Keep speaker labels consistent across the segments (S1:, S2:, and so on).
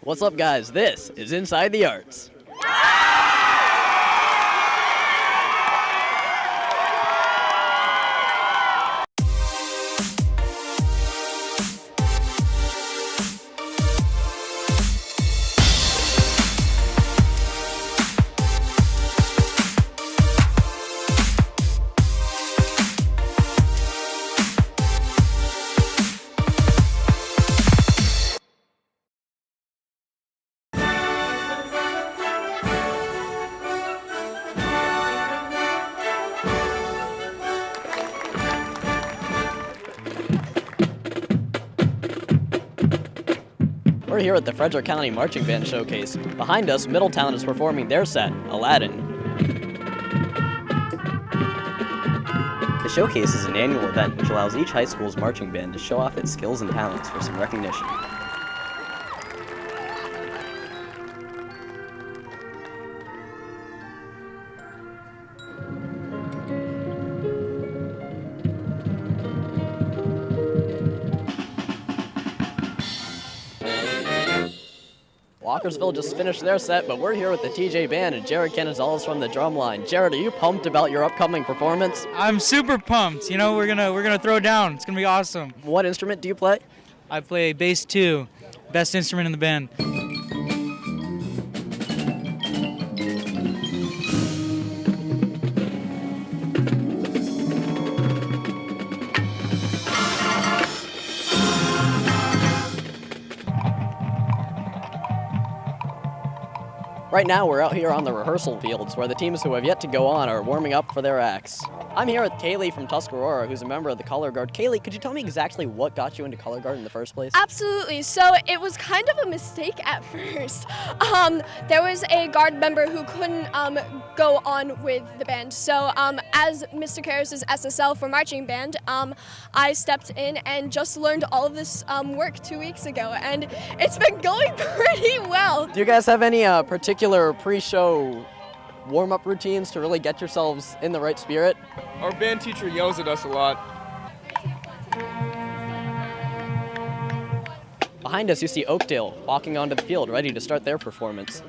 S1: What's up, guys? This is Inside the Arts. We're here at the Frederick County Marching Band Showcase. Behind us, Middletown is performing their set, Aladdin. The Showcase is an annual event which allows each high school's marching band to show off its skills and talents for some recognition. Walkersville just finished their set, but we're here with the TJ Band and Jared Canizales from the drumline. Jared, are you pumped about your upcoming performance?
S2: I'm super pumped. You know, we're gonna throw down. It's gonna be awesome.
S1: What instrument do you play?
S2: I play bass 2, best instrument in the band.
S1: Right now, we're out here on the rehearsal fields where the teams who have yet to go on are warming up for their acts. I'm here with Kaylee from Tuscarora, who's a member of the Color Guard. Kaylee, could you tell me exactly what got you into Color Guard in the first place?
S3: Absolutely. So it was kind of a mistake at first. There was a Guard member who couldn't go on with the band. So as Mr. Karras' SSL for marching band, I stepped in and just learned all of this work 2 weeks ago, and it's been going pretty well.
S1: Do you guys have any particular pre-show warm-up routines to really get yourselves in the right spirit?
S4: Our band teacher yells at us a lot.
S1: Behind us, you see Oakdale walking onto the field, ready to start their performance.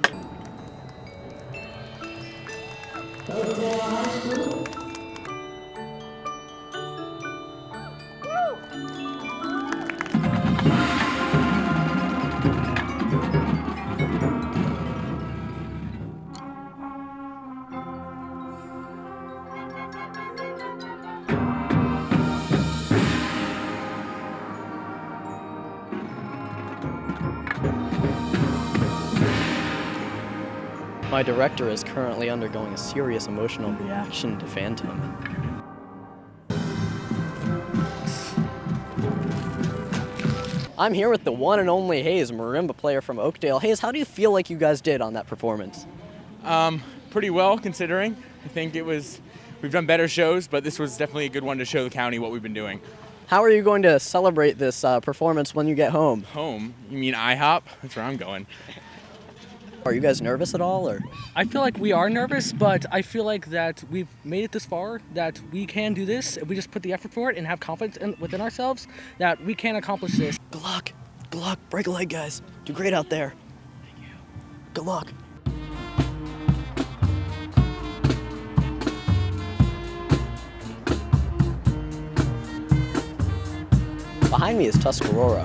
S1: My director is currently undergoing a serious emotional reaction to Phantom. I'm here with the one and only Hayes, marimba player from Oakdale. Hayes, how do you feel like you guys did on that performance?
S4: Pretty well, considering. I think we've done better shows, but this was definitely a good one to show the county what we've been doing.
S1: How are you going to celebrate this performance when you get home?
S4: Home? You mean IHOP? That's where I'm going.
S1: Are you guys nervous at all, or?
S5: I feel like we are nervous, but I feel like that we've made it this far, that we can do this. If we just put the effort for it and have confidence within ourselves, that we can accomplish this.
S1: Good luck. Good luck. Break a leg, guys. Do great out there. Thank you. Good luck. Behind me is Tuscarora.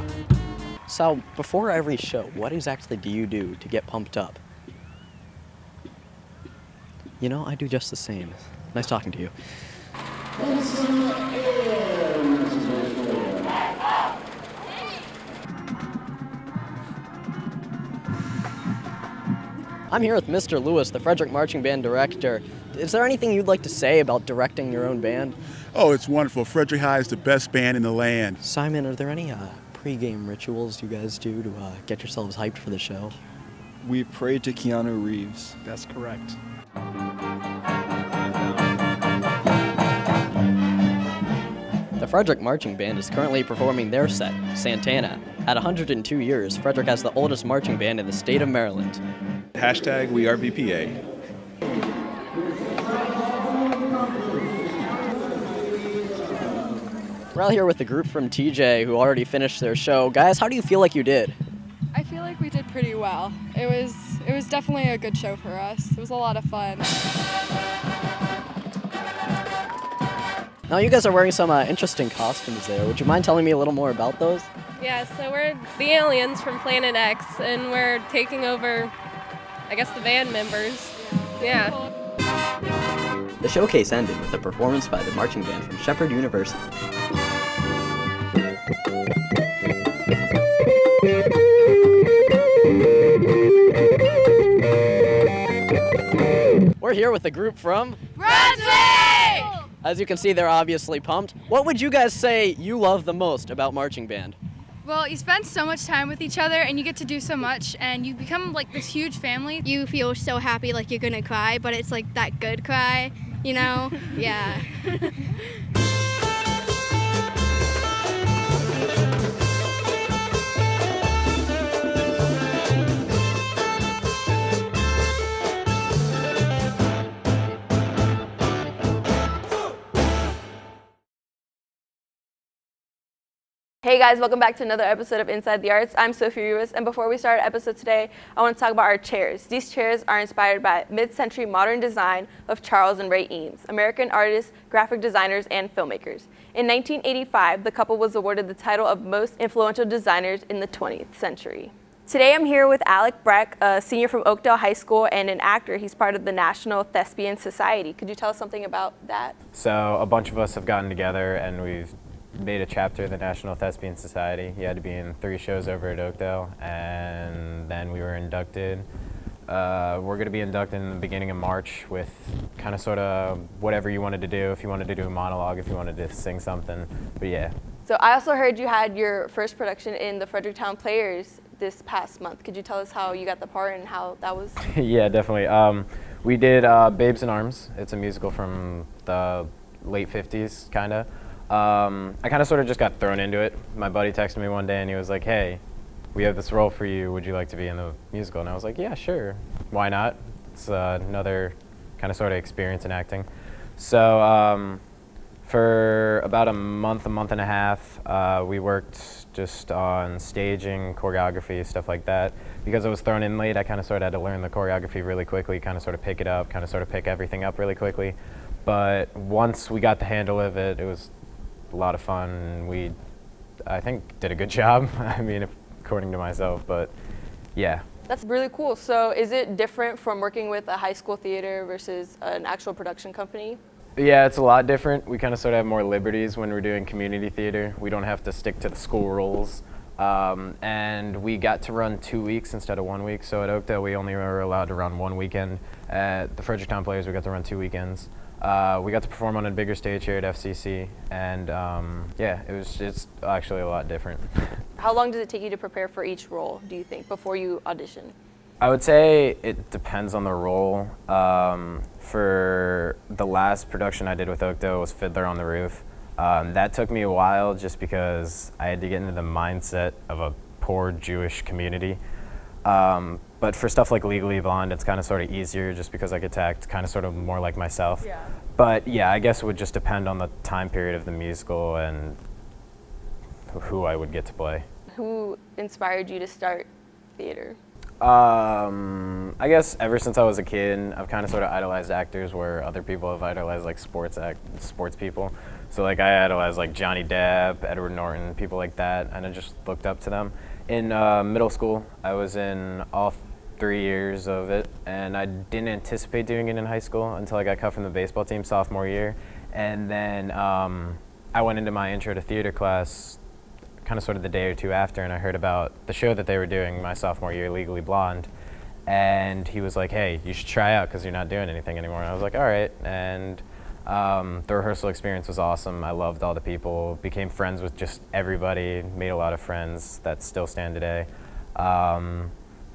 S1: So, before every show, what exactly do you do to get pumped up? You know, I do just the same. Nice talking to you. I'm here with Mr. Lewis, the Frederick Marching Band director. Is there anything you'd like to say about directing your own band?
S6: Oh, it's wonderful. Frederick High is the best band in the land.
S1: Simon, are there any pre-game rituals you guys do to get yourselves hyped for the show?
S7: We pray to Keanu Reeves.
S5: That's correct.
S1: The Frederick Marching Band is currently performing their set, Santana. At 102 years, Frederick has the oldest marching band in the state of Maryland.
S7: Hashtag We Are VPA.
S1: We're out here with the group from TJ who already finished their show. Guys, how do you feel like you did?
S8: I feel like we did pretty pretty well. It was definitely a good show for us. It was a lot of fun.
S1: Now you guys are wearing some interesting costumes there. Would you mind telling me a little more about those?
S9: Yeah, so we're the aliens from Planet X, and we're taking over, I guess, the band members. Yeah.
S1: The showcase ended with a performance by the marching band from Shepherd University. We're here with the group from
S8: Brunswick!
S1: As you can see, they're obviously pumped. What would you guys say you love the most about marching band?
S8: Well, you spend so much time with each other and you get to do so much and you become like this huge family.
S10: You feel so happy like you're gonna cry, but it's like that good cry, you know? Yeah.
S11: Hey guys, welcome back to another episode of Inside the Arts. I'm Sophie Rivas, and before we start our episode today, I want to talk about our chairs. These chairs are inspired by mid-century modern design of Charles and Ray Eames, American artists, graphic designers, and filmmakers. In 1985, the couple was awarded the title of Most Influential Designers in the 20th Century. Today I'm here with Alec Breck, a senior from Oakdale High School and an actor. He's part of the National Thespian Society. Could you tell us something about that?
S12: So a bunch of us have gotten together and we've made a chapter of the National Thespian Society. He had to be in 3 shows over at Oakdale, and then we were inducted. We're going to be inducted in the beginning of March with kind of sort of whatever you wanted to do, if you wanted to do a monologue, if you wanted to sing something, but yeah.
S11: So I also heard you had your first production in the Fredericktown Players this past month. Could you tell us how you got the part and how that was?
S12: Yeah, definitely. We did Babes in Arms. It's a musical from the late 50s, kind of. I kind of sort of just got thrown into it. My buddy texted me one day and he was like, hey, we have this role for you. Would you like to be in the musical? And I was like, yeah, sure. Why not? It's another kind of sort of experience in acting. So for about a month and a half, we worked just on staging, choreography, stuff like that. Because I was thrown in late, I kind of sort of had to learn the choreography really quickly, kind of sort of pick it up, kind of sort of pick everything up really quickly. But once we got the handle of it, it was a lot of fun. We, I think, did a good job. I mean, according to myself, but yeah.
S11: That's really cool. So is it different from working with a high school theater versus an actual production company?
S12: Yeah, it's a lot different. We kind of sort of have more liberties when we're doing community theater. We don't have to stick to the school rules. And we got to run 2 weeks instead of 1 week. So at Oakdale, we only were allowed to run 1 weekend. At the Fredericktown Players, we got to run 2 weekends. We got to perform on a bigger stage here at FCC, and yeah, it's actually a lot different.
S11: How long does it take you to prepare for each role, do you think, before you audition?
S12: I would say it depends on the role. For the last production I did with Oakdale was Fiddler on the Roof. That took me a while just because I had to get into the mindset of a poor Jewish community. But for stuff like Legally Blonde, it's kind of sort of easier just because I get to act kind of sort of more like myself.
S11: Yeah.
S12: But yeah, I guess it would just depend on the time period of the musical and who I would get to play.
S11: Who inspired you to start theater?
S12: I guess ever since I was a kid, I've kind of sort of idolized actors where other people have idolized like sports people. So like I idolized like Johnny Depp, Edward Norton, people like that, and I just looked up to them. In middle school, I was in all 3 years of it, and I didn't anticipate doing it in high school until I got cut from the baseball team sophomore year. And then I went into my intro to theater class kind of sort of the day or two after, and I heard about the show that they were doing my sophomore year, Legally Blonde. And he was like, hey, you should try out because you're not doing anything anymore. And I was like, all right. And the rehearsal experience was awesome. I loved all the people, became friends with just everybody, made a lot of friends that still stand today.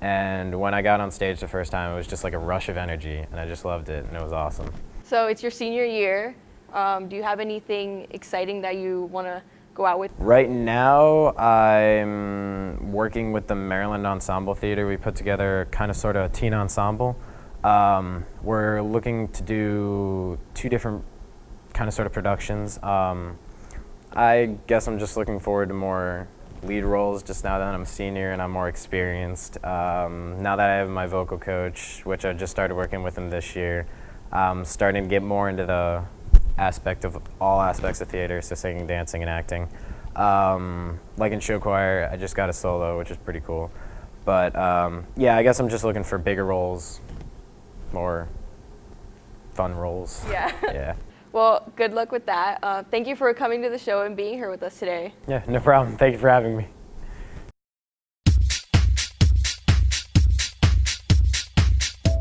S12: And when I got on stage the first time, it was just like a rush of energy, and I just loved it, and it was awesome.
S11: So it's your senior year. Do you have anything exciting that you want to go out with?
S12: Right now, I'm working with the Maryland Ensemble Theater. We put together kind of sort of a teen ensemble. We're looking to do 2 different kind of sort of productions. I guess I'm just looking forward to more lead roles just now that I'm a senior and I'm more experienced. Now that I have my vocal coach, which I just started working with him this year, I'm starting to get more into the all aspects of theater, so singing, dancing, and acting. Like in show choir, I just got a solo, which is pretty cool. But yeah, I guess I'm just looking for bigger roles, more fun roles.
S11: Yeah.
S12: Yeah.
S11: Well, good luck with that. Thank you for coming to the show and being here with us today.
S12: Yeah, no problem. Thank you for having me.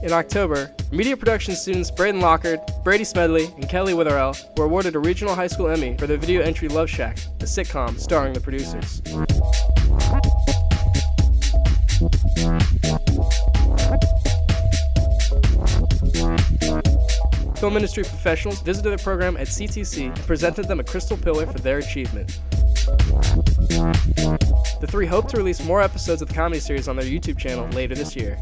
S13: In October, media production students Braden Lockard, Brady Smedley, and Kelly Witherell were awarded a regional high school Emmy for their video entry Love Shack, a sitcom starring the producers. Film industry professionals visited the program at CTC and presented them a crystal pillar for their achievement. The three hope to release more episodes of the comedy series on their YouTube channel later this year.